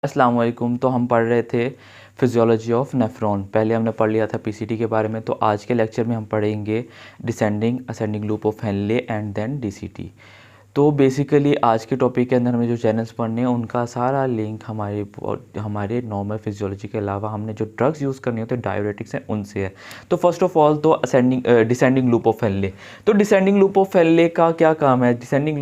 अस्सलाम वालेकुम। तो हम पढ़ रहे थे फिजियोलॉजी ऑफ नेफ्रॉन। पहले हमने पढ़ लिया था पीसीटी के बारे में। तो आज के लेक्चर में हम पढ़ेंगे descending ascending loop of Henle and then DCT. तो बेसिकली आज के टॉपिक के अंदर हमें जो चैनल्स पढ़ने हैं उनका सारा लिंक हमारे नॉर्मल फिजियोलॉजी के अलावा हमने जो ड्रग्स यूज़ करने होते हैं डायरेटिक्स हैं उनसे है। तो फर्स्ट ऑफ ऑल तो डिसेंडिंग लूप ऑफ हेनले। तो डिसेंडिंग लूप ऑफ हेनले का क्या काम है? डिसेंडिंग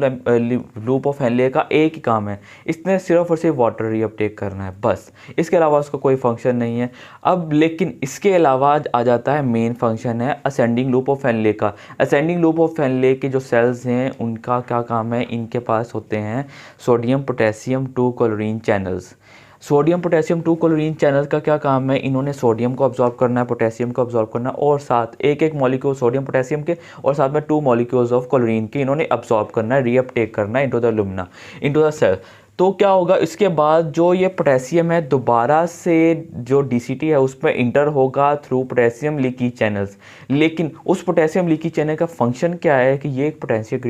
लूप ऑफ हेनले का एक ही काम है, इसने सिर्फ और सिर्फ वाटर रीअपटेक करना है बस। इसके अलावा उसका कोई फंक्शन नहीं है। अब लेकिन इसके अलावा आ जाता है मेन फंक्शन है असेंडिंग लूप ऑफ हेनले का। असेंडिंग लूप ऑफ हेनले के जो सेल्स हैं उनका क्या काम है? इनके पास होते हैं sodium potassium 2 chlorine channels. Sodium potassium 2 chlorine channel का क्या काम है? इन्होंने सोडियम को अब्जॉर्ब करना है, पोटेशियम को अब्जॉर्ब करना है और साथ एक मॉलिक्यूल सोडियम पोटेशियम के और साथ में 2 मॉलिक्यूल्स ऑफ क्लोरीन के इन्होंने अब्जॉर्ब करना है, रीअपटेक करना है into the lumina, into the cell. तो क्या होगा इसके बाद? जो ये पोटेशियम है दोबारा से जो डीसीटी है उसमें इंटर होगा थ्रू पोटेशियम लीकी चैनल्स। लेकिन उस पोटेशियम लीकी चैनल का फंक्शन क्या है कि ये एक पोटेंशियल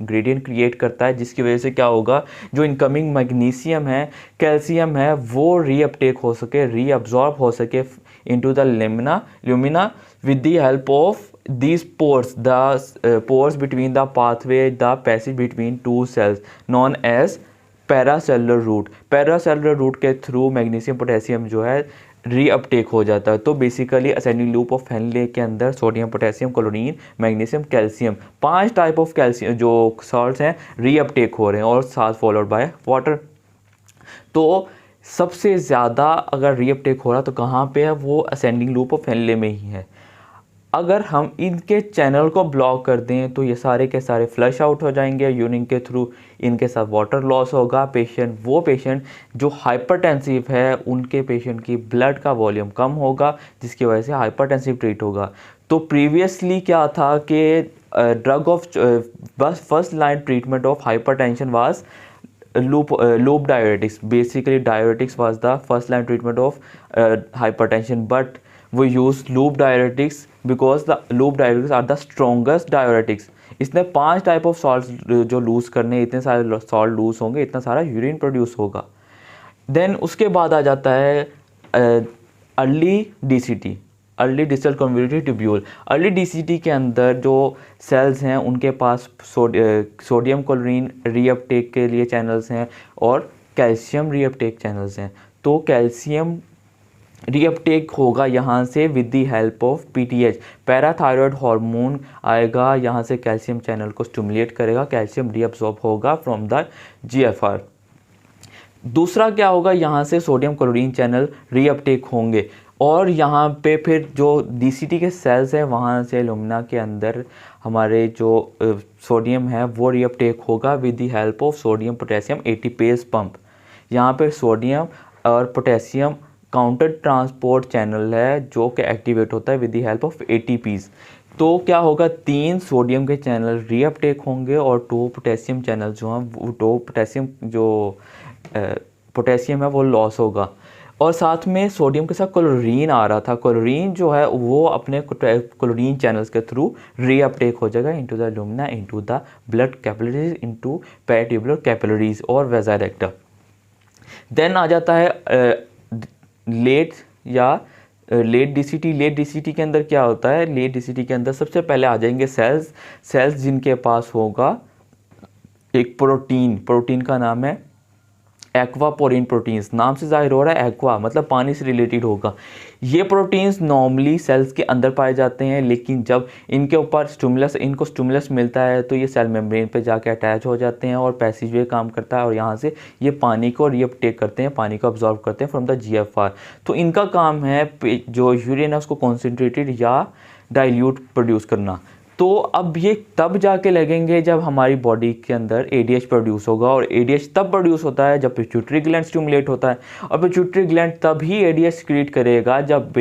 ग्रेडियंट क्रिएट करता है, जिसकी वजह से क्या होगा, जो इनकमिंग मैग्नीशियम है, कैल्शियम है, वो रीअपटेक हो सके, रीअब्जॉर्ब हो सके into the lumina with the help of these pores, the pores between the pathway, the passage between two cells known as paracellular route. Paracellular route के थ्रू मैग्नीशियम पोटेशियम जो है reuptake हो जाता है। तो basically ascending loop of Henle के अंदर sodium potassium chlorine magnesium calcium 5 type of calcium जो सॉल्ट्स हैं रीअपटेक हो रहे हैं और साथ फॉलोड बाय वाटर। तो सबसे ज़्यादा अगर रीअपटेक हो रहा तो कहाँ पे है? वो असेंडिंग लूप ऑफ हेनले में ही है। अगर हम इनके चैनल को ब्लॉक कर दें तो ये सारे के सारे फ्लश आउट हो जाएंगे यूरिन के थ्रू, इनके साथ वाटर लॉस होगा। वो पेशेंट जो हाइपरटेंसिव है उनके पेशेंट की ब्लड का वॉल्यूम कम होगा, जिसकी वजह से हाइपरटेंसिव ट्रीट होगा। तो प्रीवियसली क्या था कि ड्रग ऑफ बस first line treatment of hypertension was loop diuretics. Basically diuretics was the first line treatment of hypertension, but we use loop diuretics because the loop diuretics are the strongest diuretics. इसने 5 type of salt जो loose करने, इतने सारे salt loose होंगे, इतना सारा urine produce होगा। Then उसके बाद आ जाता है early DCT, early distal convoluted tubule. Early DCT के अंदर जो सेल्स हैं उनके पास सोडियम क्लोरीन रीअपटेक के लिए चैनल्स हैं और कैल्शियम रीअपटेक चैनल्स हैं। तो कैल्शियम रीअपटेक होगा यहाँ से with the help of PTH, parathyroid hormone आएगा यहाँ से, कैल्शियम चैनल को स्टिमुलेट करेगा, कैल्शियम रीअब्सॉर्ब होगा फ्रॉम द जीएफआर। दूसरा क्या होगा? यहाँ से सोडियम क्लोरीन चैनल रीअपटेक होंगे और यहाँ पे फिर जो डीसीटी के सेल्स हैं वहाँ से लुमिना के अंदर हमारे जो सोडियम है वो रीअपटेक होगा with the help of sodium potassium ATPase pump. यहाँ पे सोडियम और पोटेशियम काउंटर ट्रांसपोर्ट चैनल है जो कि एक्टिवेट होता है with the help of ATPs. तो क्या होगा? 3 सोडियम के चैनल रीअपटेक होंगे और 2 पोटेशियम चैनल जो हैं, 2 पोटेशियम जो पोटेशियम है वो लॉस होगा। और साथ में सोडियम के साथ क्लोरीन आ रहा था, क्लोरीन जो है वो अपने क्लोरीन चैनल्स के थ्रू रीअपटेक हो जाएगा into the lumina, into the blood capillaries, into peritubular capillaries और वेसा रेक्टा। देन आ जाता है लेट डीसीटी। लेट डीसीटी के अंदर क्या होता है? लेट डीसीटी के अंदर सबसे पहले आ जाएंगे सेल्स जिनके पास होगा एक प्रोटीन का नाम है एक्वापोरिन प्रोटीन्स। नाम से जाहिर हो रहा है एक्वा मतलब पानी से रिलेटेड होगा। ये प्रोटीन्स नॉर्मली सेल्स के अंदर पाए जाते हैं, लेकिन जब इनके ऊपर इनको स्टिमुलस मिलता है तो ये सेल मेम्ब्रेन पे जाके अटैच हो जाते हैं और पैसेजवे काम करता है और यहाँ से ये पानी को रीअपटेक करते हैं, पानी को अब्जॉर्ब करते हैं फ्रॉम द जीएफआर। तो इनका काम है जो यूरिन है उसको कॉन्सेंट्रेटेड या डाइल्यूट प्रोड्यूस करना। तो अब ये तब जाके लगेंगे जब हमारी बॉडी के अंदर एडीएच प्रोड्यूस होगा, और एडीएच तब प्रोड्यूस होता है जब पिट्यूटरी ग्लैंड स्टिमुलेट होता है, और पिट्यूटरी ग्लैंड तभी एडीएच सिक्रीट करेगा जब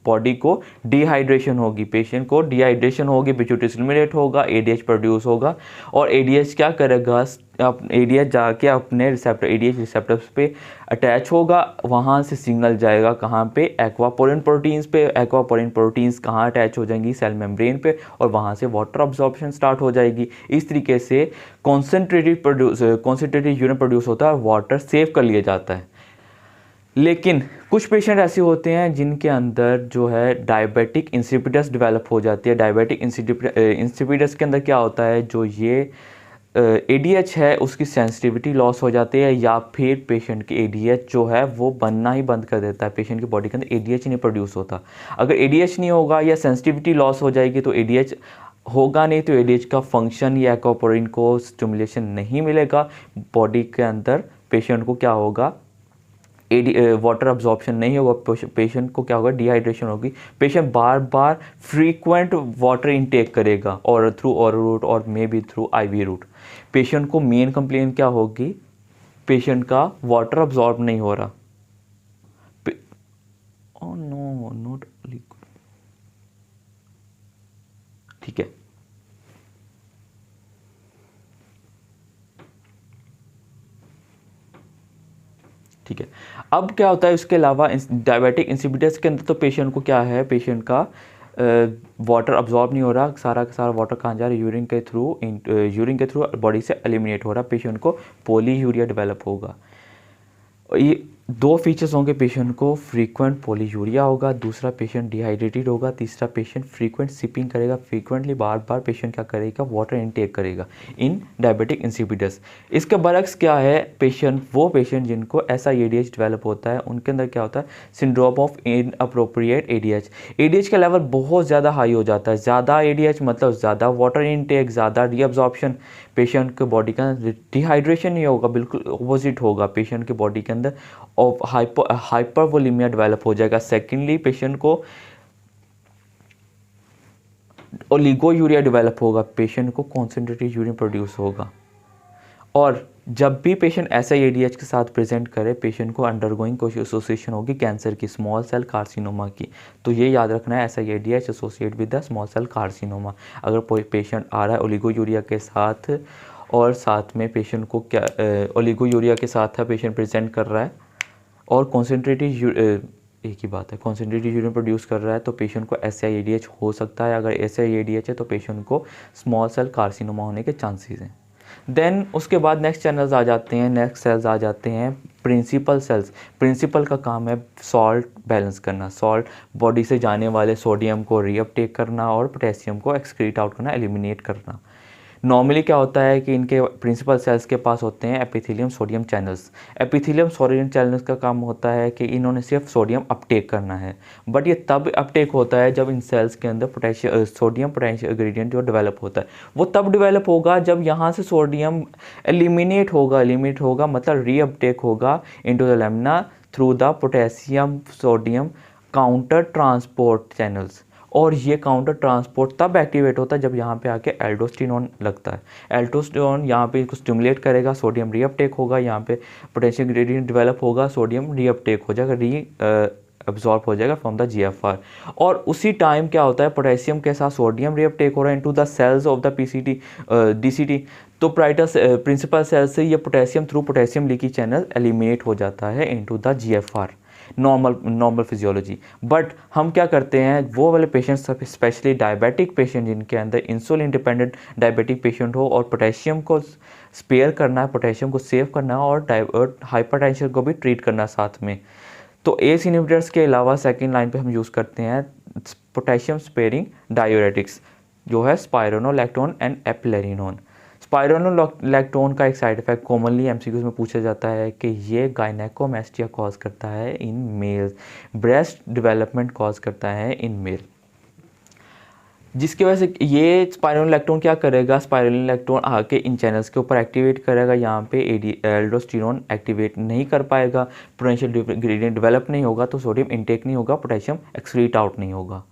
बॉडी को डिहाइड्रेशन होगी, पेशेंट को डिहाइड्रेशन होगी, पिट्यूटरी स्टिमुलेट होगा, एडीएच प्रोड्यूस होगा। और एडीएच क्या करेगा? एडीएच जाके अपने एडीएच रिसेप्टर्स पे अटैच होगा, वहाँ से सिग्नल जाएगा कहाँ पे? एक्वापोरिन प्रोटीन्स पे। एक्वापोरिन प्रोटीन्स कहाँ अटैच हो जाएंगी? सेल मेम्ब्रेन पे, और वहाँ से वाटर अब्जॉर्प्शन स्टार्ट हो जाएगी। इस तरीके से कॉन्सेंट्रेटेड यूरिन प्रोड्यूस होता है, वाटर सेव कर लिया जाता है। लेकिन कुछ पेशेंट ऐसे होते हैं जिनके अंदर जो है डायबिटिक इंसिपिडस डेवलप हो जाती है। डायबिटिक इंसिपिडस के अंदर क्या होता है, जो ये ADH है उसकी सेंसिटिविटी लॉस हो जाती है, या फिर पेशेंट की ADH जो है वो बनना ही बंद कर देता है। पेशेंट की बॉडी के अंदर ADH नहीं प्रोड्यूस होता। अगर ADH नहीं होगा या सेंसिटिविटी लॉस हो जाएगी तो ADH होगा नहीं, तो ADH का फंक्शन या एक्वापोरिन को स्टिमुलेशन नहीं मिलेगा बॉडी के अंदर। पेशेंट को क्या होगा, वाटर अब्जॉर्प्शन नहीं होगा, पेशेंट को क्या होगा, डिहाइड्रेशन होगी। पेशेंट बार बार फ्रीक्वेंट वाटर इनटेक करेगा, और थ्रू ओरल रूट और may be through IV route. Patient को मेन कंप्लेन क्या होगी, पेशेंट का वाटर अब्जॉर्ब नहीं हो रहा। Oh no, not liquid. ठीक है, ठीक है। अब क्या होता है, इसके अलावा डायबिटिक इंसिपिडस के अंदर तो पेशेंट को क्या है, पेशेंट का वाटर अब्जॉर्ब नहीं हो रहा, सारा का सारा वाटर कहाँ जा रहा है, यूरिन के थ्रू बॉडी से एलिमिनेट हो रहा। पेशेंट को पॉलीयूरिया डेवलप होगा। ये दो फीचर्स होंगे, पेशेंट को फ्रीक्वेंट पॉलीयूरिया होगा, दूसरा पेशेंट डिहाइड्रेटेड होगा, तीसरा पेशेंट फ्रीक्वेंट सिपिंग करेगा, फ्रीक्वेंटली बार बार पेशेंट क्या करेगा, वाटर इनटेक करेगा इन डायबिटिक इंसिपिडस। इसका बरक्स क्या है, वो पेशेंट जिनको ऐसा ADH डेवलप होता है उनके अंदर क्या होता है, सिंड्रोम ऑफ इनअप्रोप्रिएट ADH का लेवल बहुत ज़्यादा हाई हो जाता है। ज़्यादा ADH मतलब ज़्यादा वाटर इनटेक, ज़्यादा रीअब्जॉर्प्शन, पेशेंट के बॉडी का डिहाइड्रेशन नहीं होगा, बिल्कुल ऑपोजिट होगा। पेशेंट के बॉडी के अंदर ऑफ हाइपरवोलेमिया डेवलप हो जाएगा। सेकेंडली पेशेंट को ओलिगोयूरिया डेवलप होगा, पेशेंट को कॉन्सेंट्रेटेड यूरिन प्रोड्यूस होगा। और जब भी पेशेंट ऐसा ADH के साथ प्रेजेंट करे, पेशेंट को अंडरगोइंग कोई एसोसिएशन होगी कैंसर की, स्मॉल सेल कार्सिनोमा की। तो ये याद रखना है, ऐसा ADH associate with the small cell carcinoma. अगर कोई पेशेंट आ रहा है ओलिगोयूरिया के साथ, और साथ में पेशेंट को क्या ओलिगोयूरिया के साथ है पेशेंट प्रेजेंट कर रहा है, और कॉन्सेंट्रेटेड एक ही बात है, कॉन्सेंट्रेटेड यूरिन प्रोड्यूस कर रहा है, तो पेशेंट को SIADH हो सकता है। अगर SIADH है तो पेशेंट को स्मॉल सेल कार्सिनोमा होने के चांसेस हैं। देन उसके बाद नेक्स्ट सेल्स आ जाते हैं प्रिंसिपल सेल्स। प्रिंसिपल का काम है सॉल्ट बैलेंस करना, सॉल्ट बॉडी से जाने वाले सोडियम को रीअपटेक करना और पोटेशियम को एक्सक्रीट आउट करना, एलिमिनेट करना। नॉर्मली क्या होता है कि इनके प्रिंसिपल सेल्स के पास होते हैं epithelium sodium channels. Epithelium sodium channels का काम होता है कि इन्होंने सिर्फ सोडियम अपटेक करना है, बट ये तब अपटेक होता है जब इन सेल्स के अंदर सोडियम पोटेशियम ग्रेडियंट जो डेवलप होता है वो तब डेवलप होगा जब यहाँ से सोडियम एलिमिनेट होगा मतलब रीअपटेक होगा into the lamina through the potassium sodium counter transport channels. और ये काउंटर ट्रांसपोर्ट तब एक्टिवेट होता है जब यहाँ पे आके एल्डोस्टेरोन लगता है। एल्डोस्टेरोन यहाँ पे इसको स्टिमुलेट करेगा, सोडियम रीअपटेक होगा, यहाँ पे पोटेशियम ग्रेडियंट डेवलप होगा, सोडियम रीअपटेक हो जाएगा, एब्जॉर्ब हो जाएगा फ्रॉम द GFR। और उसी टाइम क्या होता है, पोटेशियम के साथ सोडियम रीअपटेक हो रहा है into the cells of the DCT। तो प्रिंसिपल सेल्स से ये potassium through potassium leaky channel eliminate हो जाता है into the GFR, normal physiology. But हम क्या करते हैं, वो वाले पेशेंट्स स्पेशली डायबिटिक पेशेंट जिनके अंदर इंसुलिन इंडिपेंडेंट डायबिटिक पेशेंट हो और पोटेशियम को स्पेयर करना है, पोटेशियम को सेव करना है और हाइपरटेंशन को भी ट्रीट करना साथ में, तो ACE इनहिबिटर्स के अलावा सेकेंड लाइन पे हम यूज़ करते हैं पोटेशियम स्पेयरिंग डायूरेटिक्स जो है स्पाइरोनोलैक्टोन एंड एपिलेरिनोन। स्पाइरोनोलैक्टोन का एक साइड इफेक्ट कॉमनली MCQs में पूछा जाता है कि ये गायनेकोमेस्टिया कॉज करता है in males, breast development cause करता है इन मेल, जिसकी वजह से ये स्पाइरोनोलैक्टोन क्या करेगा, स्पाइरोनोलैक्टोन आके इन चैनल्स के ऊपर एक्टिवेट करेगा, यहाँ पे एल्डोस्टेरोन एक्टिवेट नहीं कर पाएगा, पोटेंशियल ग्रेडियंट डेवलप नहीं होगा, तो सोडियम इनटेक नहीं होगा, पोटेशियम एक्सक्रीट आउट नहीं होगा।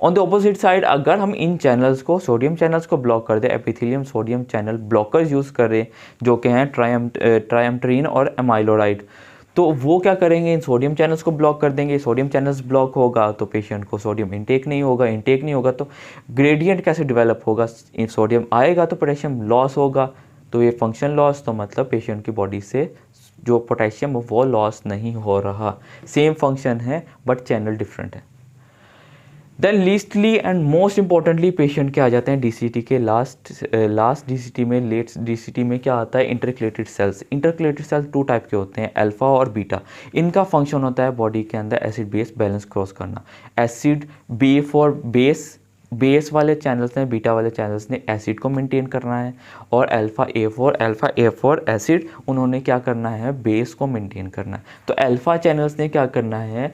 ऑन द ऑपोजिट साइड अगर हम इन चैनल्स को सोडियम चैनल्स को ब्लॉक कर दें, epithelium sodium channel blockers use करें जो कि हैं ट्रायम्पट्रीन और एमाइलोराइड, तो वो क्या करेंगे, इन सोडियम चैनल्स को ब्लॉक कर देंगे। सोडियम चैनल्स ब्लॉक होगा तो पेशेंट को सोडियम इनटेक नहीं होगा तो ग्रेडियंट कैसे डेवलप होगा, सोडियम आएगा तो पोटेशियम लॉस होगा, तो ये फंक्शन लॉस, तो मतलब पेशेंट की बॉडी से जो पोटेशियम वो लॉस नहीं हो रहा, सेम फंक्शन है बट चैनल डिफरेंट है। Then leastly and most importantly patient के आ जाते हैं डीसीटी के लास्ट डीसीटी में, लेट डीसीटी में क्या आता है, intercalated cells. Intercalated cells 2 type के होते हैं, अल्फा और बीटा। इनका फंक्शन होता है बॉडी के अंदर एसिड बेस बैलेंस क्रॉस करना। एसिड बी फॉर बेस वाले चैनल्स ने, बीटा वाले चैनल्स ने एसिड को मेंटेन करना है, और अल्फा ए फॉर एसिड, उन्होंने क्या करना है, बेस को मेंटेन करना है। तो अल्फा चैनल्स ने क्या करना है,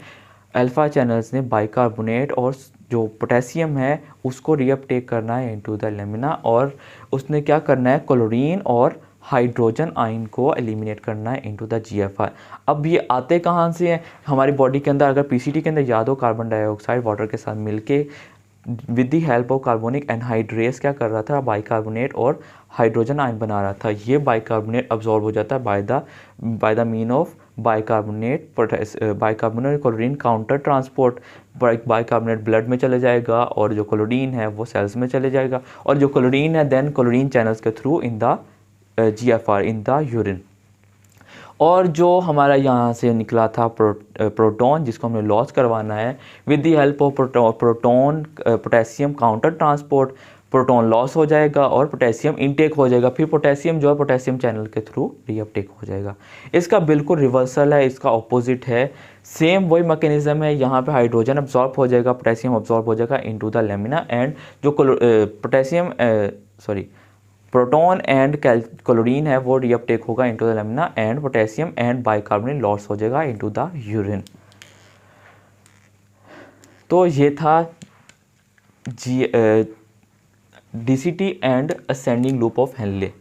अल्फा चैनल्स ने बाइकार्बोनेट और जो पोटेशियम है उसको रीअपटेक करना है इनटू द लेमिना, और उसने क्या करना है, क्लोरीन और हाइड्रोजन आयन को एलिमिनेट करना है इनटू द जीएफआर। अब ये आते कहाँ से हैं हमारी बॉडी के अंदर, अगर पीसीटी के अंदर याद हो, कार्बन डाइऑक्साइड वाटर के साथ मिलके with the help of carbonic anhydrase क्या कर रहा था, बाइकार्बोनेट और हाइड्रोजन आयन बना रहा था। ये बाइकार्बोनेट अब्जॉर्ब हो जाता है by the mean of bicarbonate chlorine counter transport. Bicarbonate blood में चले जाएगा और जो क्लोरीन है वो सेल्स में चले जाएगा, और जो क्लोरीन है देन क्लोरीन चैनल्स के through in the GFR in the urine. और जो हमारा यहाँ से निकला था प्रोटॉन, जिसको हमें लॉस करवाना है with the help of proton potassium counter transport, proton loss हो जाएगा और पोटेशियम इनटेक हो जाएगा। फिर पोटेशियम जो है पोटेशियम चैनल के थ्रू रीअपटेक हो जाएगा। इसका बिल्कुल रिवर्सल है, इसका ऑपोजिट है, सेम वही मैकेनिज्म है। यहाँ पे हाइड्रोजन अब्जॉर्ब हो जाएगा, पोटेशियम अब्जॉर्ब हो जाएगा इनटू द लेमिना, एंड जो प्रोटॉन एंड क्लोरीन है वो रीअपटेक होगा into the lamina, and potassium and bicarbonate loss हो जाएगा इनटू द यूरिन। तो ये था DCT and ascending loop of Henley.